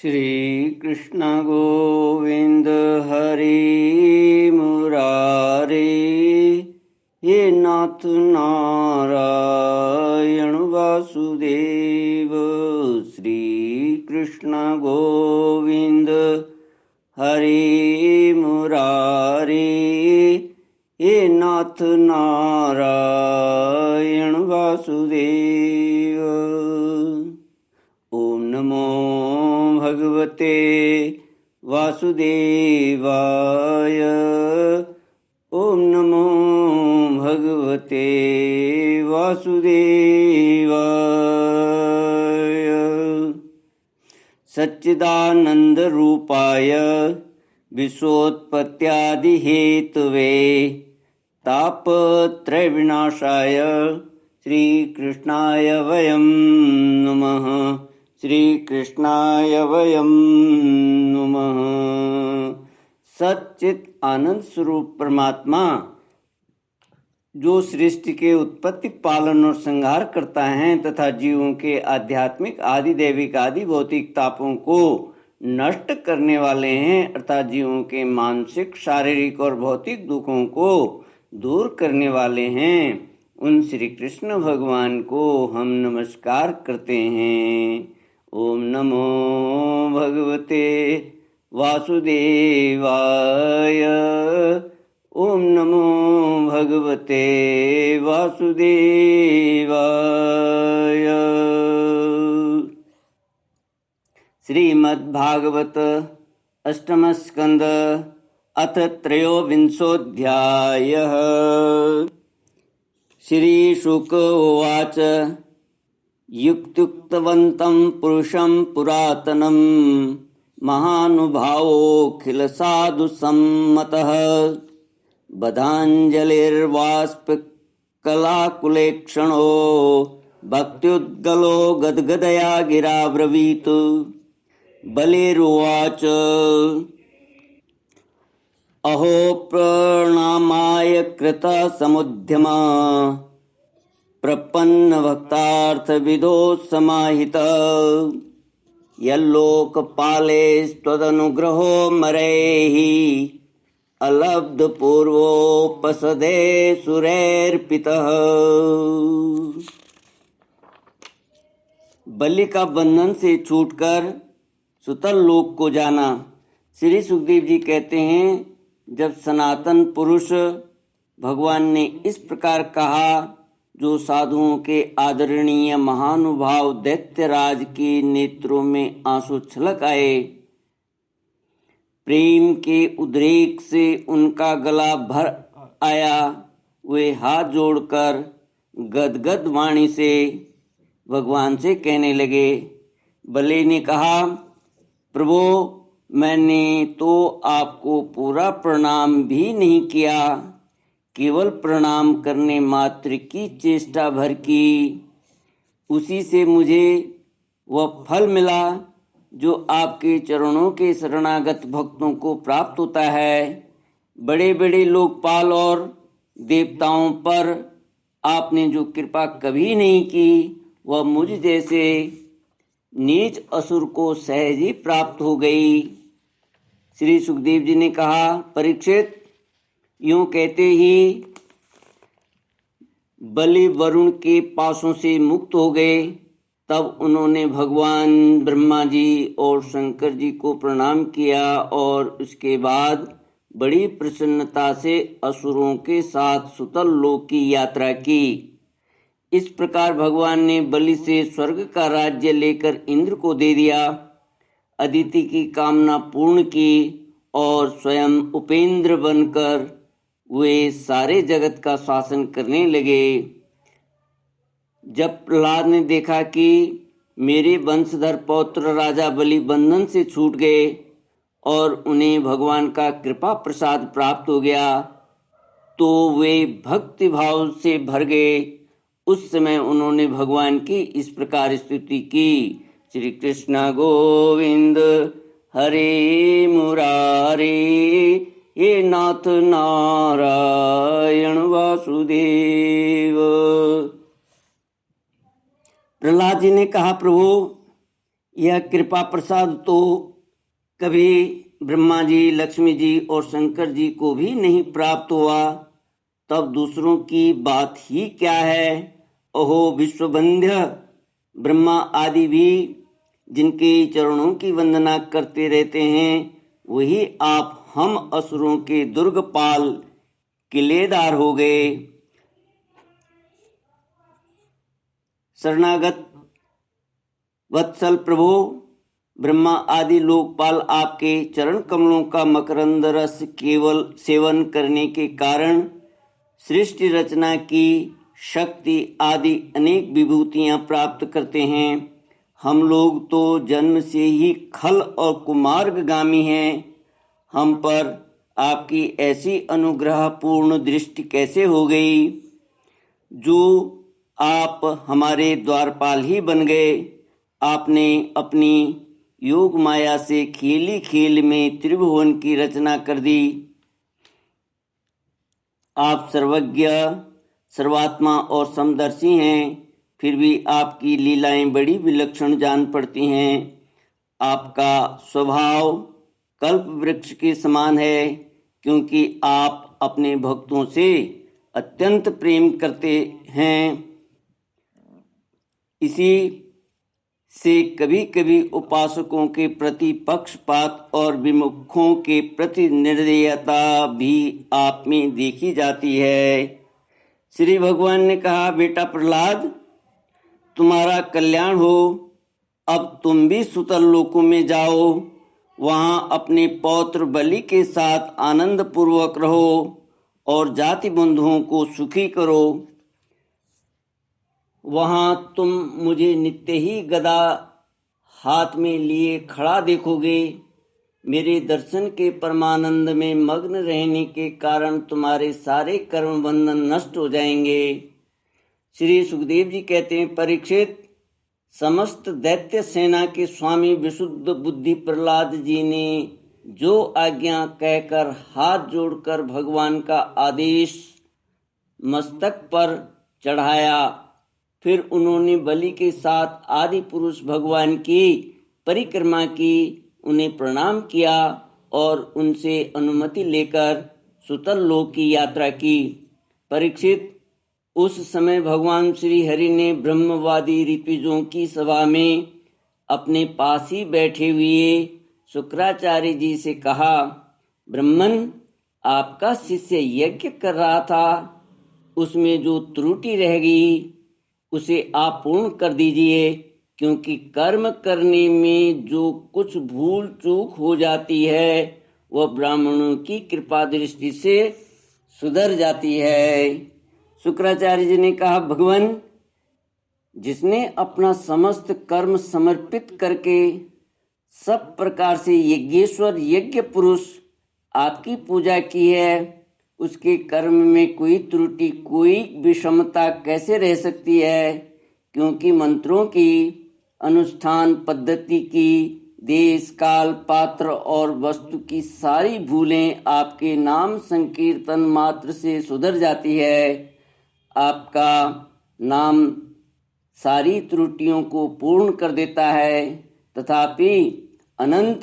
श्री कृष्ण गोविंद हरि मुरारे, हे नाथ नारायण वासुदेव। श्री कृष्ण गोविंद हरि मुरारे, हे नाथ नारायण वासुदेव। ओम नमो भगवते वासुदेवाय। ओम नमो भगवते वासुदेवाय। सच्चिदानंद रूपाय विश्वोत्पत्त्यादि हेतवे तापत्रय विनाशाय श्री कृष्णाय वयं नमः। श्री कृष्णाय वयं नमः। सच्चित आनंद स्वरूप परमात्मा जो सृष्टि के उत्पत्ति, पालन और संहार करता है तथा जीवों के आध्यात्मिक, आदि दैविक, आदि भौतिक तापों को नष्ट करने वाले हैं, अर्थात जीवों के मानसिक, शारीरिक और भौतिक दुखों को दूर करने वाले हैं, उन श्री कृष्ण भगवान को हम नमस्कार करते हैं। ओम नमो भगवते वासुदेवाय। ओम नमो भगवते वासुदेवाय। श्रीमद्भागवत अष्टम स्कंद अथ त्रयोविंशोऽध्यायः। श्री शुक उवाच युक्त्युक्तवन्तं पुरुषं पुरातनं महानुभावोऽखिलसाधुसम्मतः बधाञ्जलिर्वाष्पकलाकुलेक्षणो भक्त्युद्गलो गद्गदया गिराब्रवीत्। बलिरुवाच अहो प्रणामाय कृतसमुद्यमा प्रपन्नभक्तार्थविदो समाहितः यल्लोकपालैस्त्वदनुग्रहो मरैः अलब्धपूर्वोपसदे सुरैर्पितः। बलि का बंधन से छूटकर सुतल लोक को जाना। श्री सुखदेव जी कहते हैं, जब सनातन पुरुष भगवान ने इस प्रकार कहा, जो साधुओं के आदरणीय महानुभाव दैत्यराज के नेत्रों में आंसू छलक आए। प्रेम के उद्रेक से उनका गला भर आया। वे हाथ जोड़कर गदगद वाणी से भगवान से कहने लगे। बलि ने कहा, प्रभु, मैंने तो आपको पूरा प्रणाम भी नहीं किया, केवल प्रणाम करने मात्र की चेष्टा भर की। उसी से मुझे वह फल मिला जो आपके चरणों के शरणागत भक्तों को प्राप्त होता है। बड़े बड़े लोकपाल और देवताओं पर आपने जो कृपा कभी नहीं की, वह मुझ जैसे नीच असुर को सहज ही प्राप्त हो गई। श्री सुखदेव जी ने कहा, परीक्षित, यूं कहते ही बलि वरुण के पासों से मुक्त हो गए। तब उन्होंने भगवान ब्रह्मा जी और शंकर जी को प्रणाम किया और उसके बाद बड़ी प्रसन्नता से असुरों के साथ सुतल लोक की यात्रा की। इस प्रकार भगवान ने बलि से स्वर्ग का राज्य लेकर इंद्र को दे दिया, अदिति की कामना पूर्ण की और स्वयं उपेंद्र बनकर वे सारे जगत का शासन करने लगे। जब प्रहलाद ने देखा कि मेरे वंशधर पौत्र राजा बलि बंधन से छूट गए और उन्हें भगवान का कृपा प्रसाद प्राप्त हो गया, तो वे भक्ति भाव से भर गए। उस समय उन्होंने भगवान की इस प्रकार स्तुति की, श्री कृष्ण गोविंद हरे मुरारे, हे नाथ नारायण वासुदेव। प्रहलाद जी ने कहा, प्रभु, यह कृपा प्रसाद तो कभी ब्रह्मा जी, लक्ष्मी जी और शंकर जी को भी नहीं प्राप्त हुआ, तब दूसरों की बात ही क्या है। ओहो विश्वबंध्य, ब्रह्मा आदि भी जिनके चरणों की वंदना करते रहते हैं, वही आप हम असुरों के दुर्गपाल किलेदार हो गए। शरणागत वत्सल प्रभु, ब्रह्मा आदि लोकपाल आपके चरण कमलों का मकरंद रस केवल सेवन करने के कारण सृष्टि रचना की शक्ति आदि अनेक विभूतियां प्राप्त करते हैं। हम लोग तो जन्म से ही खल और कुमार्गगामी हैं। हम पर आपकी ऐसी अनुग्रह पूर्ण दृष्टि कैसे हो गई, जो आप हमारे द्वारपाल ही बन गए। आपने अपनी योग माया से खेली खेल में त्रिभुवन की रचना कर दी। आप सर्वज्ञ, सर्वात्मा और समदर्शी हैं, फिर भी आपकी लीलाएं बड़ी विलक्षण जान पड़ती हैं। आपका स्वभाव कल्प वृक्ष के समान है, क्योंकि आप अपने भक्तों से अत्यंत प्रेम करते हैं। इसी से कभी कभी उपासकों के प्रति पक्षपात और विमुखों के प्रति निर्दयता भी आप में देखी जाती है। श्री भगवान ने कहा, बेटा प्रहलाद, तुम्हारा कल्याण हो। अब तुम भी सुतल लोकों में जाओ, वहां अपने पौत्र बलि के साथ आनंद पूर्वक रहो और जाति बंधुओं को सुखी करो। वहां तुम मुझे नित्य ही गदा हाथ में लिए खड़ा देखोगे। मेरे दर्शन के परमानंद में मग्न रहने के कारण तुम्हारे सारे कर्म बंधन नष्ट हो जाएंगे। श्री सुखदेव जी कहते हैं, परीक्षित, समस्त दैत्य सेना के स्वामी विशुद्ध बुद्धि प्रहलाद जी ने जो आज्ञा कहकर हाथ जोड़कर भगवान का आदेश मस्तक पर चढ़ाया, फिर उन्होंने बलि के साथ आदि पुरुष भगवान की परिक्रमा की, उन्हें प्रणाम किया और उनसे अनुमति लेकर सुतल लोक की यात्रा की। परीक्षित, उस समय भगवान श्री हरि ने ब्रह्मवादी ऋतुजों की सभा में अपने पास ही बैठे हुए शुक्राचार्य जी से कहा, ब्रह्मन, आपका शिष्य यज्ञ कर रहा था, उसमें जो त्रुटि रह गई उसे आप पूर्ण कर दीजिए, क्योंकि कर्म करने में जो कुछ भूल चूक हो जाती है वह ब्राह्मणों की कृपा दृष्टि से सुधर जाती है। शुक्राचार्य जी ने कहा, भगवान, जिसने अपना समस्त कर्म समर्पित करके सब प्रकार से यज्ञेश्वर यज्ञ पुरुष आपकी पूजा की है, उसके कर्म में कोई त्रुटि, कोई विषमता कैसे रह सकती है? क्योंकि मंत्रों की अनुष्ठान पद्धति की, देश काल पात्र और वस्तु की सारी भूलें आपके नाम संकीर्तन मात्र से सुधर जाती है। आपका नाम सारी त्रुटियों को पूर्ण कर देता है। तथापि अनंत,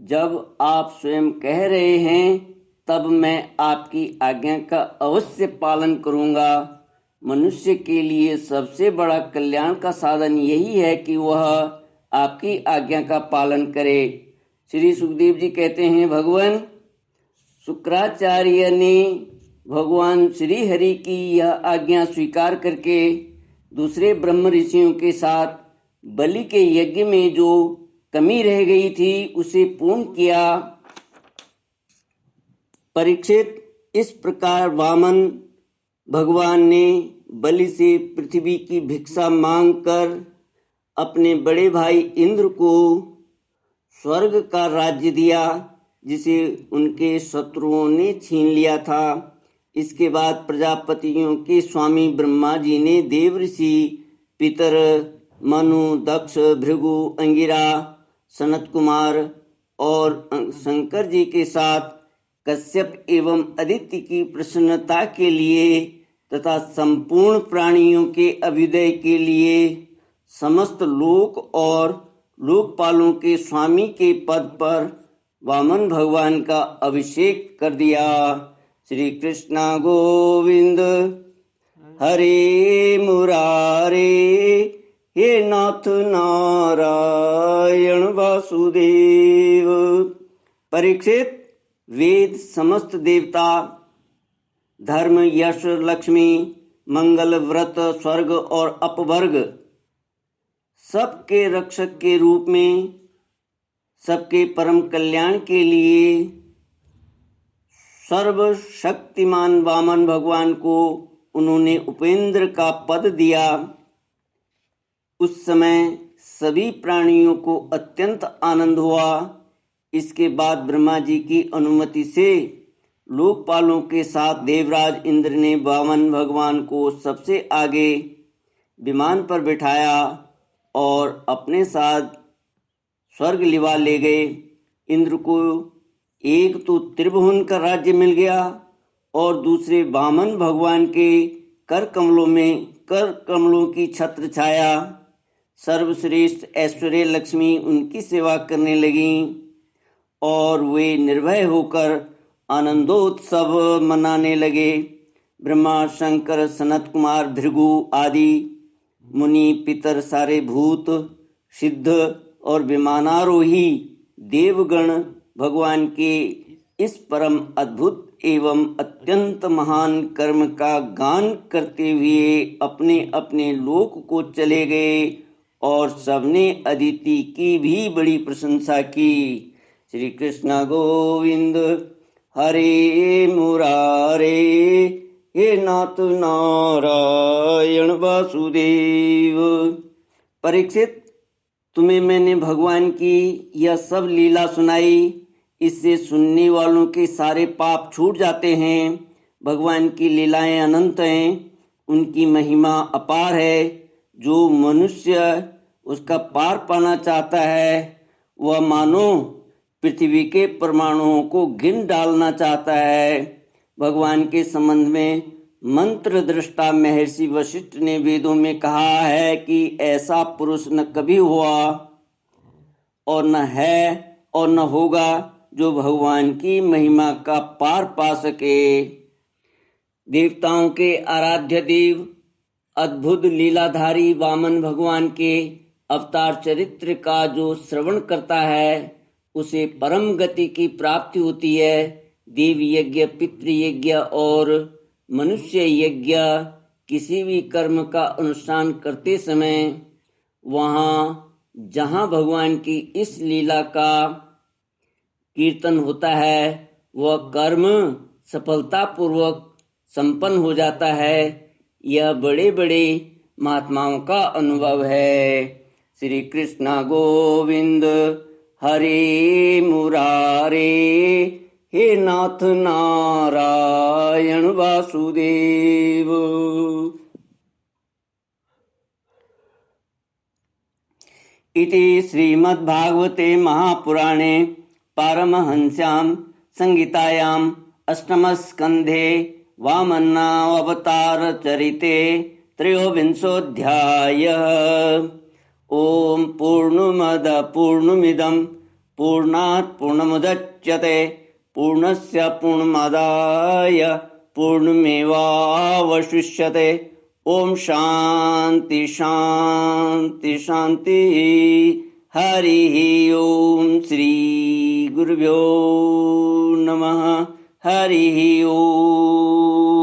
जब आप स्वयं कह रहे हैं तब मैं आपकी आज्ञा का अवश्य पालन करूंगा। मनुष्य के लिए सबसे बड़ा कल्याण का साधन यही है कि वह आपकी आज्ञा का पालन करे। श्री सुखदेव जी कहते हैं, भगवान, शुक्राचार्य ने भगवान श्री हरि की यह आज्ञा स्वीकार करके दूसरे ब्रह्म ऋषियों के साथ बलि के यज्ञ में जो कमी रह गई थी उसे पूर्ण किया। परीक्षित, इस प्रकार वामन भगवान ने बलि से पृथ्वी की भिक्षा मांगकर अपने बड़े भाई इंद्र को स्वर्ग का राज्य दिया, जिसे उनके शत्रुओं ने छीन लिया था। इसके बाद प्रजापतियों के स्वामी ब्रह्मा जी ने देव ऋषि, पितर, मनु, दक्ष, भृगु, अंगिरा, सनत कुमार और शंकर जी के साथ कश्यप एवं अदिति की प्रसन्नता के लिए तथा संपूर्ण प्राणियों के अभ्युदय के लिए समस्त लोक और लोकपालों के स्वामी के पद पर वामन भगवान का अभिषेक कर दिया। श्री कृष्णा गोविंद हरे मुरारे, हे नाथ नारायण वासुदेव। परीक्षित, वेद, समस्त देवता, धर्म, यश, लक्ष्मी, मंगल, व्रत, स्वर्ग और अपवर्ग सबके रक्षक के रूप में सबके परम कल्याण के लिए सर्वशक्तिमान वामन भगवान को उन्होंने उपेंद्र का पद दिया। उस समय सभी प्राणियों को अत्यंत आनंद हुआ। इसके बाद ब्रह्मा जी की अनुमति से लोकपालों के साथ देवराज इंद्र ने वामन भगवान को सबसे आगे विमान पर बिठाया और अपने साथ स्वर्ग लिवा ले गए। इंद्र को एक तो त्रिभुवन का राज्य मिल गया और दूसरे वामन भगवान के कर कमलों की छत्र छाया। सर्वश्रेष्ठ ऐश्वर्य लक्ष्मी उनकी सेवा करने लगी और वे निर्भय होकर आनंदोत्सव मनाने लगे। ब्रह्मा, शंकर, सनत कुमार, भृगु आदि मुनि, पितर, सारे भूत, सिद्ध और विमानारोही देवगण भगवान के इस परम अद्भुत एवं अत्यंत महान कर्म का गान करते हुए अपने अपने लोक को चले गए और सबने अदिति की भी बड़ी प्रशंसा की। श्री कृष्ण गोविंद हरे मुरारे, हे नाथ नारायण वासुदेव। परीक्षित, तुम्हें मैंने भगवान की यह सब लीला सुनाई। इससे सुनने वालों के सारे पाप छूट जाते हैं। भगवान की लीलाएं अनंत हैं, उनकी महिमा अपार है। जो मनुष्य उसका पार पाना चाहता है वह मानो पृथ्वी के परमाणुओं को गिन डालना चाहता है। भगवान के संबंध में मंत्र दृष्टा महर्षि वशिष्ठ ने वेदों में कहा है कि ऐसा पुरुष न कभी हुआ और न है और न होगा जो भगवान की महिमा का पार पा सके। देवताओं के आराध्य देव, अद्भुत लीलाधारी वामन भगवान के अवतार चरित्र का जो श्रवण करता है उसे परम गति की प्राप्ति होती है। देव यज्ञ, पितृ यज्ञ और मनुष्य यज्ञ किसी भी कर्म का अनुष्ठान करते समय वहाँ जहाँ भगवान की इस लीला का कीर्तन होता है वह कर्म सफलतापूर्वक संपन्न हो जाता है। यह बड़े बड़े महात्माओं का अनुभव है। श्री कृष्ण गोविंद हरे मुरारे, हे नाथ नारायण वासुदेव। इति श्रीमद्भागवते महापुराणे पारमहंस्यां संहितायां अष्टमस्कन्धे वामनावतारचरिते त्रयोविंशोऽध्यायः। ॐ पूर्णमदः पूर्णमिदं पूर्णात् पूर्णमुदच्यते पूर्णस्य पूर्णमादाय पूर्णमेवावशिष्यते। ओम शांति शांति शांति। हरि ओम। श्री गुरुभ्यो नमः। हरि ओम।